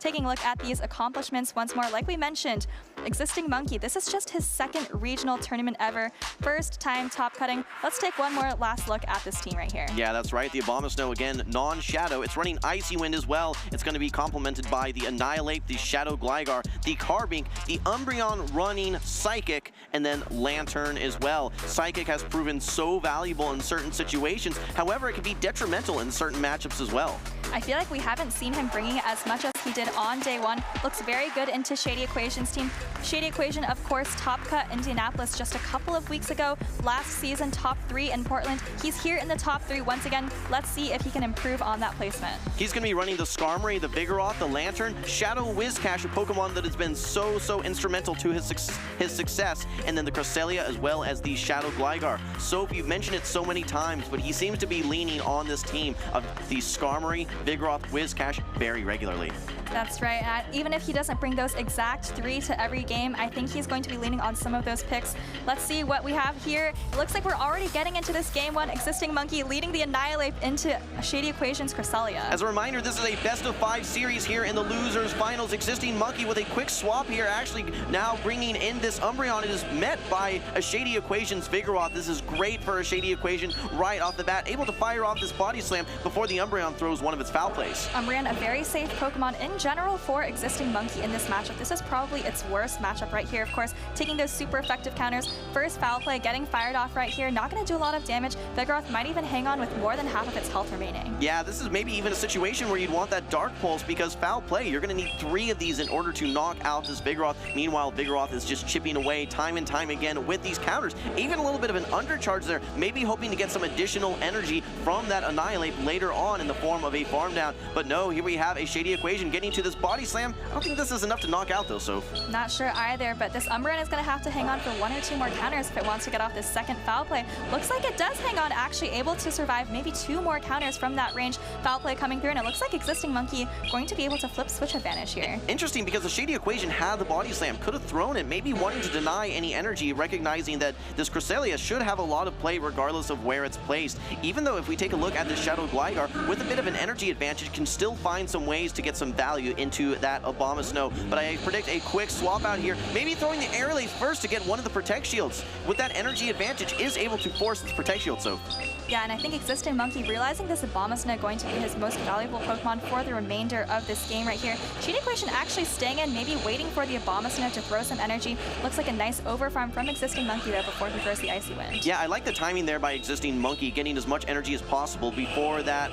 taking a look at these accomplishments once more, like we mentioned, Existing Monkey, this is just his second regional tournament ever. First time top cutting. Let's take one more last look at this team right here. Yeah, that's right. The Abomasnow, again, non-Shadow. It's running Icy Wind as well. It's going to be complemented by the Annihilate, the Shadow Gligar, the Carbink, the Umbreon running Psychic, and then Lantern as well. Psychic has proven so valuable in certain situations. However, it can be detrimental in certain matchups as well. I feel like we haven't seen him bringing it as much as he did on day one. Looks very good into AShadyEquation's team. AShadyEquation, of course, top cut Indianapolis just a couple of weeks ago. Last season, top 3 in Portland. He's here in the top 3 once again. Let's see if he can improve on that placement. He's going to be running the Skarmory, the Vigoroth, the Lantern, Shadow Whiscash, a Pokemon that has been so instrumental to his success, and then the Cresselia as well as the Shadow Gligar. So you've mentioned it so many times, but he seems to be leaning on this team of the Skarmory, Vigoroth, Whiscash very regularly. That's right. Even if he doesn't bring those exact 3 to every game, I think he's going to be leaning on some of those picks. Let's see what we have here. It looks like we're already getting into this game one. Existing Monkey leading the Annihilate into AShadyEquation's Cresselia. As a reminder, this is a best-of-5 series here in the losers finals. Existing Monkey with a quick swap here, actually now bringing in this Umbreon. It is met by AShadyEquation's Vigoroth. This is great for AShadyEquation right off the bat, able to fire off this Body Slam before the Umbreon throws one of its foul plays. Umbreon, a very safe Pokemon in general for Existing Monkey in this matchup. This is probably its worst matchup right here, of course, taking those super effective counters. First foul play, getting fired off right here, not going to do a lot of damage. Vigoroth might even hang on with more than half of its health remaining. Yeah, this is maybe even a situation where you'd want that Dark Pulse, because foul play, you're going to need 3 of these in order to knock out this Vigoroth. Meanwhile, Vigoroth is just chipping away time and time again with these counters. Even a little bit of an undercharge there, maybe hoping to get some additional energy from that Annihilate later on in the form of a farm down. But no, here we have AShadyEquation getting to this Body Slam. I don't think this is enough to knock out though, so. Not sure either, but this Umbreon is going to have to hang on for 1 or 2 more counters if it wants to get off this second foul play. Looks like it does hang on, actually able to survive maybe 2 more counters from that range. Foul play coming through, and it looks like Existing Monkey going to be able to flip switch advantage here. Interesting, because the AShadyEquation had the Body Slam, could have thrown it, maybe wanting to deny any energy, recognizing that this Cresselia should have a lot of play regardless of where it's placed. Even though if we take a look at the Shadow Gligar, with a bit of an energy advantage, can still find some ways to get some value into that Abomasnow. But I predict a quick swap out here, maybe throwing the Air Lace first to get one of the Protect Shields. With that energy advantage, is able to force its Protect Shield, so. Yeah, and I think Existing Monkey, realizing this Abomasnow going to be his most valuable Pokemon for the remainder of this game right here. AShadyEquation actually staying in, maybe waiting for the Abomasnow to throw some energy. Looks like a nice overfarm from Existing Monkey though before he throws the Icy Wind. Yeah, I like the timing there by Existing Monkey, getting as much energy as possible before that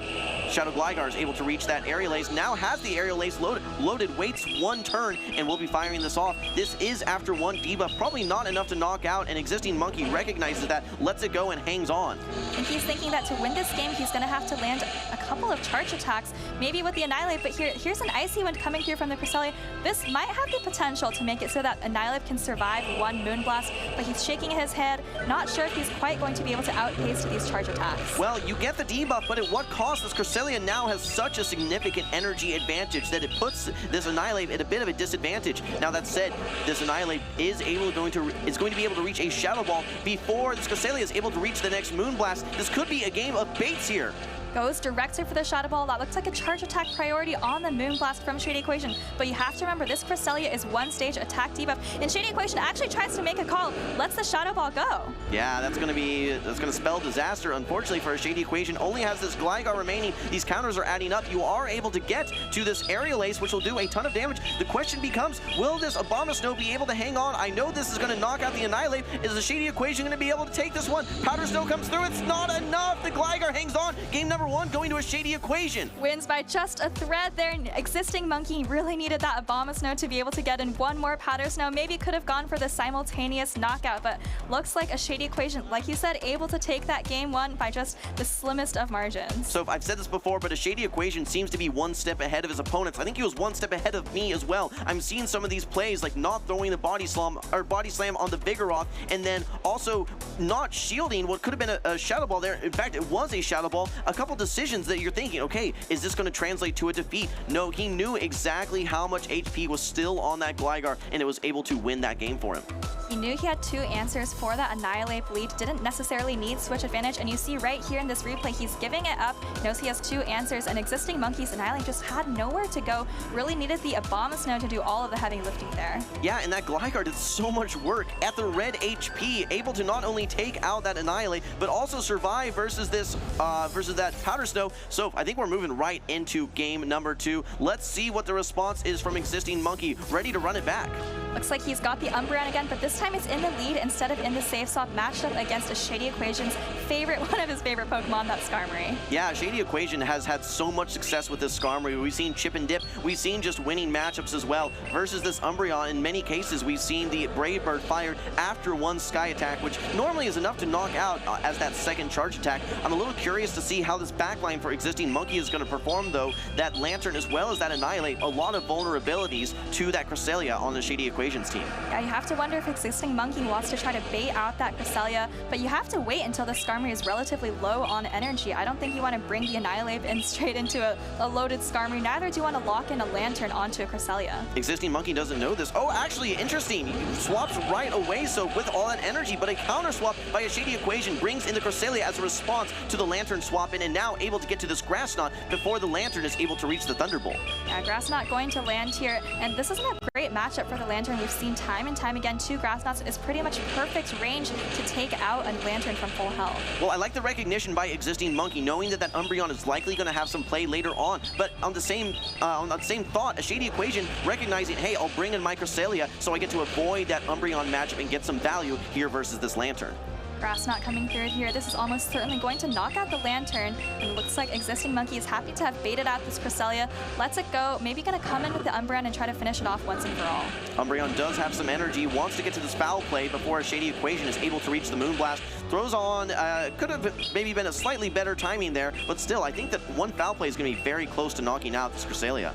Shadow Gligar is able to reach that Aerial Ace. Now has the Aerial Ace loaded, waits 1 turn, and will be firing this off. This is after 1 debuff, probably not enough to knock out, and Existing Monkey recognizes that, lets it go, and hangs on. And he's thinking that to win this game, he's going to have to land a couple of charge attacks, maybe with the Annihilate, but here's an Icy Wind coming through from the Cresselia. This might have the potential to make it so that Annihilate can survive 1 Moonblast, but he's shaking his head, not sure if he's quite going to be able to outpace these charge attacks. Well, you get the debuff, but at what cost? This Cresselia now has such a significant energy advantage that it puts this Annihilate at a bit of a disadvantage. Now that said, this Annihilate is going to be able to reach a Shadow Ball before this Cresselia is able to reach the next Moonblast. This could be a game of baits here. Goes directly for the Shadow Ball. That looks like a charge attack priority on the Moonblast from AShadyEquation. But you have to remember, this Cresselia is 1 stage attack debuff, and AShadyEquation actually tries to make a call, lets the Shadow Ball go. Yeah, that's going to spell disaster. Unfortunately for AShadyEquation, only has this Gligar remaining. These counters are adding up. You are able to get to this Aerial Ace, which will do a ton of damage. The question becomes, will this Abomasnow be able to hang on? I know this is going to knock out the Annihilate. Is AShadyEquation going to be able to take this one? Powder Snow comes through. It's not enough. The Gligar hangs on. Game number 1 going to AShadyEquation. Wins by just a thread there. Existing Monkey really needed that Abomasnow to be able to get in 1 more Powder Snow. Maybe could have gone for the simultaneous knockout, but looks like AShadyEquation, like you said, able to take that game 1 by just the slimmest of margins. So I've said this before, but AShadyEquation seems to be 1 step ahead of his opponents. I think he was 1 step ahead of me as well. I'm seeing some of these plays, like not throwing the Body Slam on the Vigoroth, and then also not shielding what could have been a Shadow Ball there. In fact, it was a Shadow Ball. A couple decisions that you're thinking, okay, is this going to translate to a defeat? No, he knew exactly how much HP was still on that Gligar, and it was able to win that game for him. He knew he had 2 answers for that Annihilate lead, didn't necessarily need switch advantage, and you see right here in this replay, he's giving it up, knows he has 2 answers, and Existing Monkey's Annihilate just had nowhere to go, really needed the Abomasnow to do all of the heavy lifting there. Yeah, and that Gligar did so much work at the red HP, able to not only take out that Annihilate, but also survive versus this, versus that Powder Snow. So I think we're moving right into game number 2. Let's see what the response is from Existing Monkey, ready to run it back. Looks like he's got the Umbreon again, but this time it's in the lead instead of in the safe swap, matched up against AShadyEquation's favorite, one of his favorite Pokemon, that Skarmory. Yeah, AShadyEquation has had so much success with this Skarmory. We've seen chip and dip, we've seen just winning matchups as well. Versus this Umbreon, in many cases, we've seen the Brave Bird fired after one Sky Attack, which normally is enough to knock out as that second charge attack. I'm a little curious to see how this backline for Existing Monkey is going to perform, though. That Lantern as well as that Annihilate, a lot of vulnerabilities to that Cresselia on the AShadyEquation's team. Yeah, you have to wonder if Existing Monkey wants to try to bait out that Cresselia, but you have to wait until the Skarmory is relatively low on energy. I don't think you want to bring the Annihilate in straight into a loaded Skarmory. Neither do you want to lock in a Lantern onto a Cresselia. Existing Monkey doesn't know this. Oh, actually, interesting. He swaps right away, so with all that energy, but a counter swap by AShadyEquation brings in the Cresselia as a response to the Lantern swap in, and now able to get to this Grass Knot before the Lantern is able to reach the Thunderbolt. Yeah, Grass Knot going to land here, and this isn't a great matchup for the Lantern. We've seen time and time again, 2 Grass Knots is pretty much perfect range to take out a Lantern from full health. Well, I like the recognition by Existing Monkey, knowing that that Umbreon is likely going to have some play later on, but on the same thought, AShadyEquation recognizing, hey, I'll bring in my Cresselia so I get to avoid that Umbreon matchup and get some value here versus this Lantern. Grass Knot coming through here. This is almost certainly going to knock out the Lantern, and it looks like Existing Monkey is happy to have baited out this Cresselia. Lets it go, maybe going to come in with the Umbreon and try to finish it off once and for all. Umbreon does have some energy, wants to get to this foul play before AShadyEquation is able to reach the Moonblast. Throws on, could have maybe been a slightly better timing there, but still, I think that one foul play is going to be very close to knocking out this Cresselia.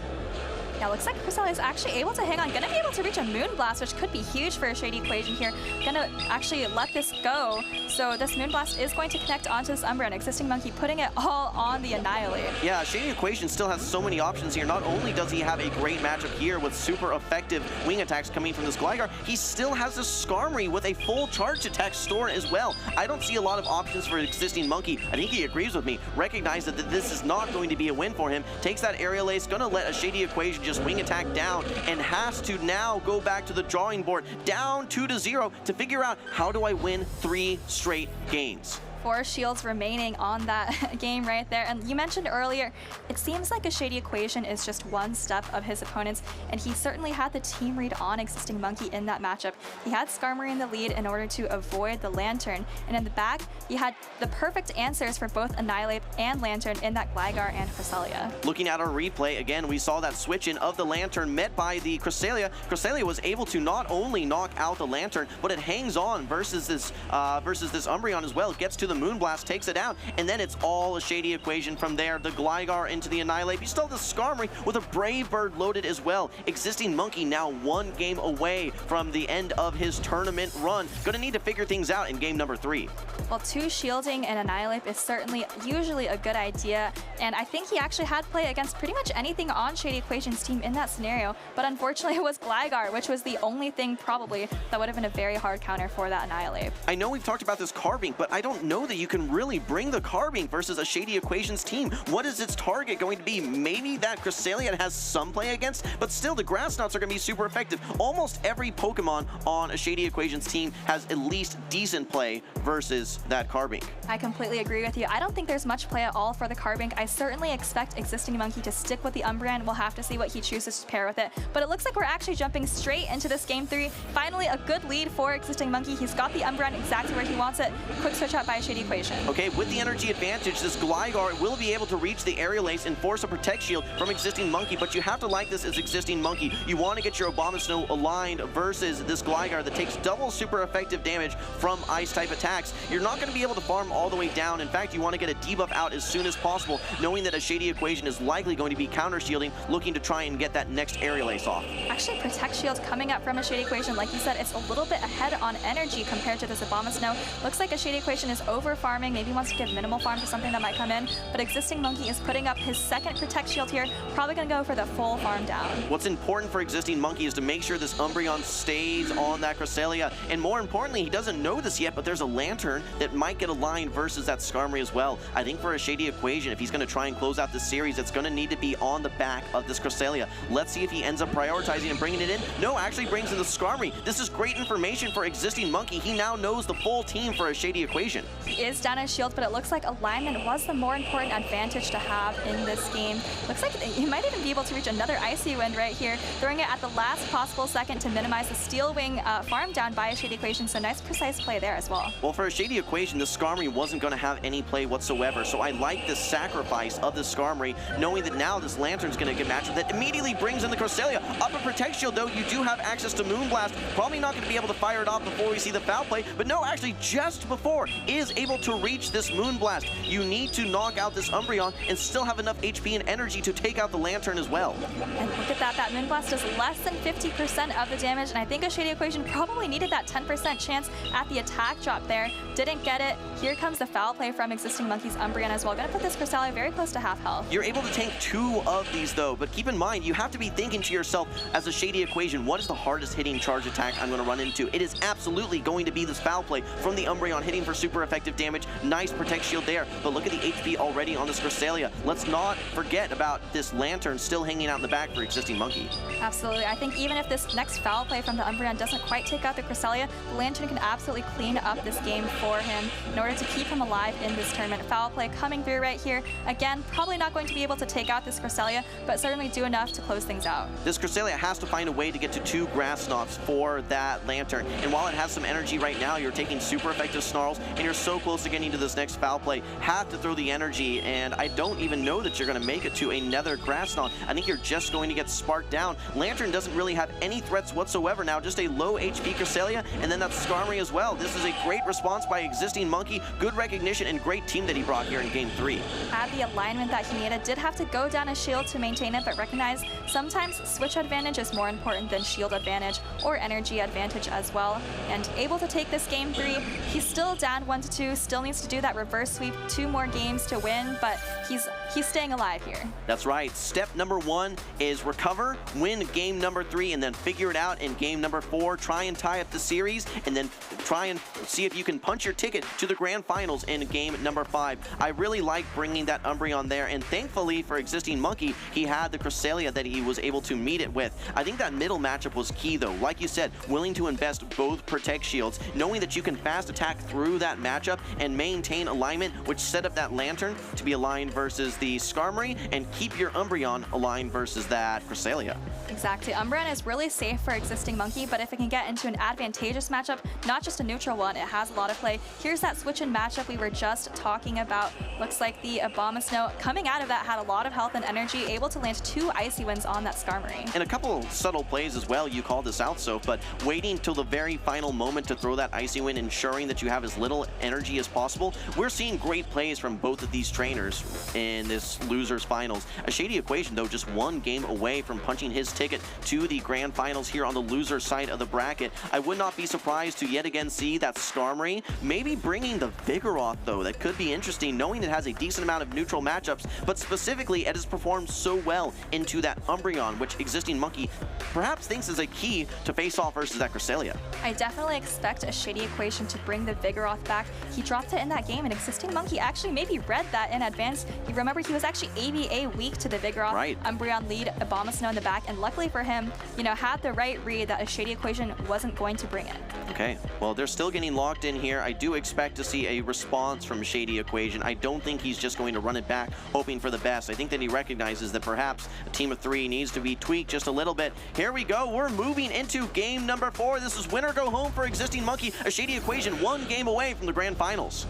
Yeah, looks like Cresselia is actually able to hang on. Gonna be able to reach a Moonblast, which could be huge for AShadyEquation here. Gonna actually let this go. So this Moonblast is going to connect onto this Umbreon. Existing Monkey putting it all on the Annihilate. Yeah, AShadyEquation still has so many options here. Not only does he have a great matchup here with super effective wing attacks coming from this Gligar, he still has this Skarmory with a full charge attack stored as well. I don't see a lot of options for Existing Monkey. I think he agrees with me. Recognizes that this is not going to be a win for him. Takes that Aerial Ace, gonna let AShadyEquation just wing attack down, and has to now go back to the drawing board, down 2-0, to figure out how do I win 3 straight games. 4 shields remaining on that game right there. And you mentioned earlier, it seems like AShadyEquation is just one step of his opponents, and he certainly had the team read on Existing Monkey in that matchup. He had Skarmory in the lead in order to avoid the Lantern, and in the back, he had the perfect answers for both Annihilate and Lantern in that Gligar and Cresselia. Looking at our replay, again, we saw that switch in of the Lantern met by the Cresselia. Cresselia was able to not only knock out the Lantern, but it hangs on versus this Umbreon as well. It gets to the Moonblast, takes it out, and then it's all AShadyEquation from there. The Gligar into the Annihilate. You still have the Skarmory with a Brave Bird loaded as well. Existing Monkey now 1 game away from the end of his tournament run. Gonna need to figure things out in game number 3. Well, 2 shielding and Annihilate is certainly usually a good idea, and I think he actually had play against pretty much anything on AShadyEquation's team in that scenario, but unfortunately it was Gligar, which was the only thing probably that would have been a very hard counter for that Annihilate. I know we've talked about this Carbink, but I don't know that you can really bring the Carbink versus AShadyEquation's team. What is its target going to be? Maybe that Cresselia has some play against, but still the Grass Knots are going to be super effective. Almost every Pokemon on AShadyEquation's team has at least decent play versus that Carbink. I completely agree with you. I don't think there's much play at all for the Carbink. I certainly expect Existing Monkey to stick with the Umbreon. We'll have to see what he chooses to pair with it, but it looks like we're actually jumping straight into this game 3. Finally, a good lead for Existing Monkey. He's got the Umbreon exactly where he wants it. Quick switch out by AShadyEquation. Okay, with the energy advantage, this Gligar will be able to reach the Aerial Ace and force a Protect Shield from Existing Monkey, but you have to like this as Existing Monkey. You want to get your Abomasnow aligned versus this Gligar that takes double super effective damage from Ice-type attacks. You're not going to be able to farm all the way down. In fact, you want to get a debuff out as soon as possible, knowing that AShadyEquation is likely going to be counter-shielding, looking to try and get that next Aerial Ace off. Actually, Protect Shield coming up from AShadyEquation. Like you said, it's a little bit ahead on energy compared to this Abomasnow. Looks like AShadyEquation is over-farming, maybe wants to give minimal farm to something that might come in, but Existing Monkey is putting up his second Protect Shield here, probably going to go for the full farm down. What's important for Existing Monkey is to make sure this Umbreon stays on that Cresselia, and more importantly, he doesn't know this yet, but there's a Lantern that might get a line versus that Skarmory as well. I think for AShadyEquation, if he's going to try and close out this series, it's going to need to be on the back of this Cresselia. Let's see if he ends up prioritizing and bringing it in. No, actually brings in the Skarmory. This is great information for Existing Monkey. He now knows the full team for AShadyEquation. He is down his shield, but it looks like alignment was the more important advantage to have in this game. Looks like he might even be able to reach another Icy Wind right here, throwing it at the last possible second to minimize the Steel Wing farm down by AShadyEquation, so nice precise play there as well. Well, for AShadyEquation, the Skarmory wasn't going to have any play whatsoever, so I like this sacrifice of the Skarmory, knowing that now this Lantern's going to get matched that immediately brings in the Cresselia. Up a Protect Shield, though, you do have access to Moonblast. Probably not going to be able to fire it off before we see the foul play, but no, actually just before is able to reach this Moonblast. You need to knock out this Umbreon and still have enough HP and energy to take out the Lantern as well. And look at that, that Moonblast does less than 50% of the damage, and I think AShadyEquation probably needed that 10% chance at the attack drop there. Didn't get it. Here comes the foul play from Existing Monkey's Umbreon as well. Gonna put this Cresselia very close to half health. You're able to tank 2 of these though, but keep in mind, you have to be thinking to yourself as AShadyEquation, what is the hardest hitting charge attack I'm gonna run into? It is absolutely going to be this foul play from the Umbreon, hitting for super effective damage. Nice Protect Shield there, but look at the HP already on this Cresselia. Let's not forget about this Lantern still hanging out in the back for Existing Monkey. Absolutely. I think even if this next foul play from the Umbreon doesn't quite take out the Cresselia, the Lantern can absolutely clean up this game for him in order to keep him alive in this tournament. Foul play coming through right here. Again, probably not going to be able to take out this Cresselia, but certainly do enough to close things out. This Cresselia has to find a way to get to 2 Grass Knots for that Lantern, and while it has some energy right now, you're taking super effective Snarls, and you're so close to getting to this next foul play. Have to throw the energy, and I don't even know that you're going to make it to another Grass Knot. I think you're just going to get sparked down. Lantern doesn't really have any threats whatsoever now, just a low HP Cresselia, and then that Skarmory as well. This is a great response by Existing Monkey, good recognition, and great team that he brought here in Game 3. Had the alignment that he needed, did have to go down his shield to maintain it, but recognize sometimes switch advantage is more important than shield advantage or energy advantage as well. And able to take this Game 3, he's still down 1-2, still needs to do that reverse sweep, 2 more games to win, but he's staying alive here. That's right. Step number 1 is recover, win game number 3, and then figure it out in game number 4. Try and tie up the series, and then try and see if you can punch your ticket to the grand finals in game number 5. I really like bringing that Umbreon there, and thankfully for Existing Monkey, he had the Cresselia that he was able to meet it with. I think that middle matchup was key though. Like you said, willing to invest both Protect Shields, knowing that you can fast attack through that matchup and maintain alignment, which set up that Lantern to be aligned versus the Skarmory, and keep your Umbreon aligned versus that Cresselia. Exactly. Umbreon is really safe for Existing Monkey, but if it can get into an advantageous matchup, not just a neutral one, it has a lot of play. Here's that switch-in matchup we were just talking about. Looks like the Abomasnow coming out of that had a lot of health and energy, able to land 2 Icy Winds on that Skarmory. And a couple subtle plays as well. You called this out, Soph, but waiting till the very final moment to throw that Icy Wind, ensuring that you have as little energy as possible. We're seeing great plays from both of these trainers in this losers finals. AShadyEquation, though, just 1 game away from punching his ticket to the grand finals here on the loser side of the bracket. I would not be surprised to yet again see that Skarmory maybe bringing the Vigoroth, though. That could be interesting, knowing it has a decent amount of neutral matchups, but specifically it has performed so well into that Umbreon, which Existing Monkey perhaps thinks is a key to face off versus that Cresselia. I definitely expect AShadyEquation to bring the Vigoroth back. He dropped it in that game, and Existing Monkey actually maybe read that in advance. You remember he was actually ABA weak to the Vigoroth. Right. Umbreon lead, Abomasnow in the back, and luckily for him, you know, had the right read that AShadyEquation wasn't going to bring it. Okay, well, they're still getting locked in here. I do expect to see a response from AShadyEquation. I don't think he's just going to run it back, hoping for the best. I think that he recognizes that perhaps a team of 3 needs to be tweaked just a little bit. Here we go. We're moving into game number 4. This is win or go home for Existing Monkey. AShadyEquation 1 game away from the grand finals.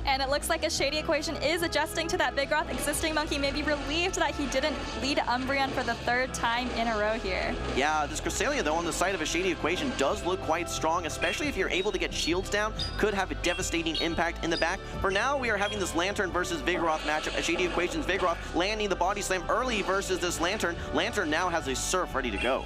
And it looks like AShadyEquation is adjusting to that Vigoroth. Existing Monkey may be relieved that he didn't lead Umbreon for the 3rd time in a row here. Yeah, this Cresselia, though, on the side of AShadyEquation does look quite strong, especially if you're able to get shields down. Could have a devastating impact in the back. For now, we are having this Lantern versus Vigoroth matchup. AShadyEquation's Vigoroth landing the body slam early versus this Lantern. Lantern now has a Surf ready to go.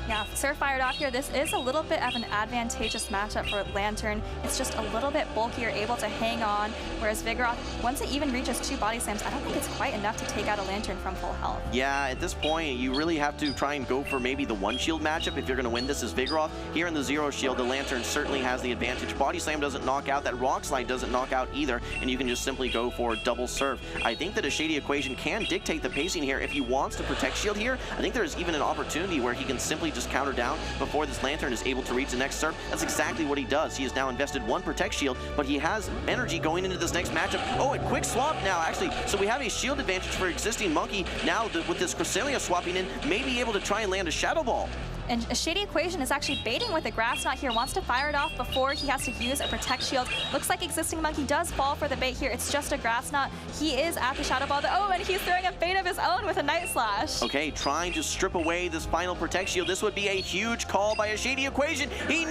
Yeah, Surf fired off here. This is a little bit of an advantageous matchup for Lantern. It's just a little bit bulkier, able to hang on, whereas Vigoroth, once it even reaches 2 body slams, I don't think it's quite enough to take out a Lantern from full health. Yeah, at this point, you really have to try and go for maybe the 1 shield matchup if you're going to win this as Vigoroth. Here in the 0 shield, the Lantern certainly has the advantage. Body slam doesn't knock out, that Rock Slide doesn't knock out either, and you can just simply go for double Surf. I think that AShadyEquation can dictate the pacing here. If he wants to protect shield here, I think there's even an opportunity where he can simply just counter down before this Lantern is able to reach the next Surf. That's exactly what he does. He has now invested 1 protect shield, but he has energy going into this next matchup. Oh, a quick swap now, actually. So we have a shield advantage for Existing Monkey. Now, with this Cresselia swapping in, may be able to try and land a Shadow Ball. And AShadyEquation is actually baiting with the Grass Knot here, wants to fire it off before he has to use a Protect Shield. Looks like Existing Monkey does fall for the bait here. It's just a Grass Knot. He is at the Shadow Ball. Oh, and he's throwing a bait of his own with a Night Slash. Okay, trying to strip away this final Protect Shield. This would be a huge call by AShadyEquation. He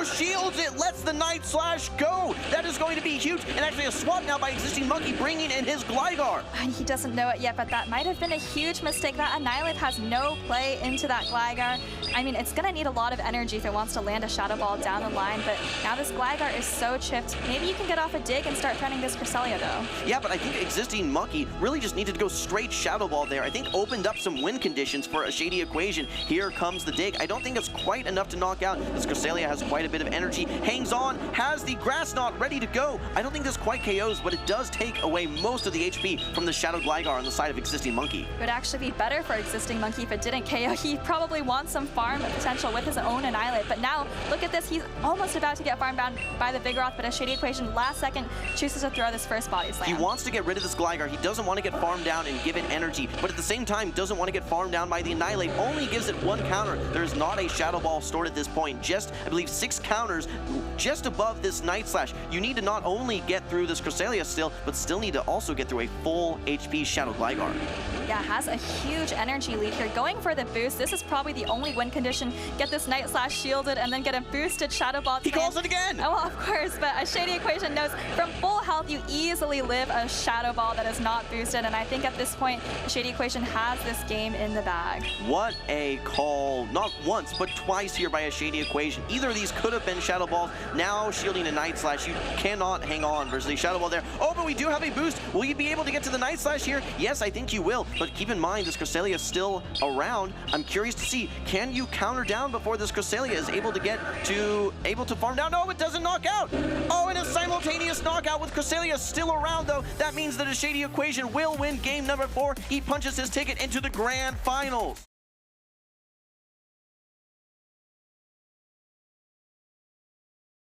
shields it, lets the Night Slash go. That is going to be huge. And actually a swap now by Existing Monkey, bringing in his Gligar. And he doesn't know it yet, but that might have been a huge mistake. That Annihilate has no play into that Gligar. I mean, it's going to need a lot of energy if it wants to land a Shadow Ball down the line, but now this Gligar is so chipped. Maybe you can get off a dig and start threatening this Cresselia, though. Yeah, but I think Existing Monkey really just needed to go straight Shadow Ball there. I think opened up some win conditions for AShadyEquation. Here comes the dig. I don't think it's quite enough to knock out. This Cresselia has quite a bit of energy, hangs on, has the Grass Knot ready to go. I don't think this quite KOs, but it does take away most of the HP from the Shadow Gligar on the side of Existing Monkey. It would actually be better for Existing Monkey if it didn't KO. He probably wants some farm potential with his own Annihilate, but now look at this. He's almost about to get farmed down by the Vigoroth, but AShadyEquation last second chooses to throw this first body slam. He wants to get rid of this Gligar. He doesn't want to get farmed down and give it energy, but at the same time doesn't want to get farmed down by the Annihilate. Only gives it 1 counter. There's not a Shadow Ball stored at this point. Just, I believe, 6 counters just above this Night Slash. You need to not only get through this Cresselia still, but still need to also get through a full HP Shadow Gligar. Yeah, has a huge energy lead here. Going for the boost, this is probably the only win condition. Get this Night Slash shielded and then get a boosted Shadow Ball. He calls it again! Oh, well, of course, but AShadyEquation knows from full health, you easily live a Shadow Ball that is not boosted, and I think at this point, AShadyEquation has this game in the bag. What a call. Not once, but twice here by AShadyEquation. Either of these could have been Shadow Balls. Now shielding a Night Slash. You cannot hang on versus the Shadow Ball there. Oh, but we do have a boost. Will you be able to get to the Night Slash here? Yes, I think you will, but keep in mind this Cresselia is still around. I'm curious to see, can you counter down before this Cresselia is able to farm down? No, it doesn't knock out. Oh, and a simultaneous knockout with Cresselia still around, though. That means that AShadyEquation will win game number 4. He punches his ticket into the grand finals.